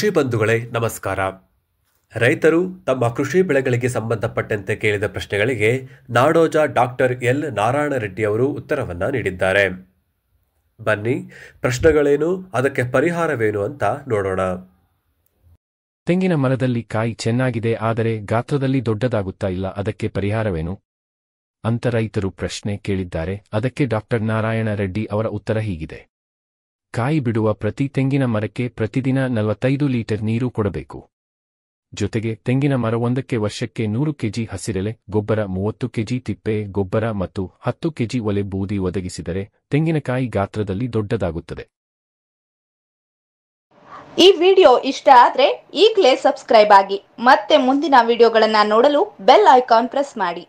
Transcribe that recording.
ಕೃಷಿ ಬಂಧುಗಳೇ ನಮಸ್ಕಾರ. ರೈತರು ತಮ್ಮ ಕೃಷಿ ಬೆಳೆಗಳಿಗೆ ಸಂಬಂಧಪಟ್ಟಂತೆ ಕೇಳಿದ ಪ್ರಶ್ನೆಗಳಿಗೆ ನಾಡೋಜ ಡಾಕ್ಟರ್ ಎಲ್ ನಾರಾಯಣ ರೆಡ್ಡಿ ಅವರು ಉತ್ತರವನ್ನ ನೀಡಿದ್ದಾರೆ. ಬನ್ನಿ, ಪ್ರಶ್ನೆಗಳೇನು, ಅದಕ್ಕೆ ಪರಿಹಾರವೇನು ಅಂತ ನೋಡೋಣ. ತೆಂಗಿನ ಮರದಲ್ಲಿ ಕಾಯಿ ಚೆನ್ನಾಗಿದೆ, ಆದರೆ ಗಾತ್ರದಲ್ಲಿ ದೊಡ್ಡದಾಗುತ್ತಾ ಇಲ್ಲ, ಅದಕ್ಕೆ ಪರಿಹಾರವೇನು ಅಂತ ರೈತರು ಪ್ರಶ್ನೆ ಕೇಳಿದ್ದಾರೆ. ಅದಕ್ಕೆ ಡಾಕ್ಟರ್ ನಾರಾಯಣ ರೆಡ್ಡಿ ಅವರ ಉತ್ತರ ಹೀಗಿದೆ. ಕಾಯಿ ಬಿಡುವ ಪ್ರತಿ ತೆಂಗಿನ ಮರಕ್ಕೆ ಪ್ರತಿದಿನ 45 ಲೀಟರ್ ನೀರು ಕೊಡಬೇಕು. ಜೊತೆಗೆ ತೆಂಗಿನ ಮರವೊಂದಕ್ಕೆ ವರ್ಷಕ್ಕೆ 100 ಕೆಜಿ ಹಸಿರೆಲೆ ಗೊಬ್ಬರ, 30 ಕೆಜಿ ತಿಪ್ಪೆ ಗೊಬ್ಬರ ಮತ್ತು 10 ಕೆಜಿ ಒಲೆ ಬೂದಿ ಒದಗಿಸಿದರೆ ತೆಂಗಿನಕಾಯಿ ಗಾತ್ರದಲ್ಲಿ ದೊಡ್ಡದಾಗುತ್ತದೆ. ಈ ವಿಡಿಯೋ ಇಷ್ಟ ಆದ್ರೆ ಈಗಲೇ ಸಬ್ಸ್ಕ್ರೈಬ್ ಆಗಿ, ಮತ್ತೆ ಮುಂದಿನ ವಿಡಿಯೋಗಳನ್ನು ನೋಡಲು ಬೆಲ್ ಐಕಾನ್ ಪ್ರೆಸ್ ಮಾಡಿ.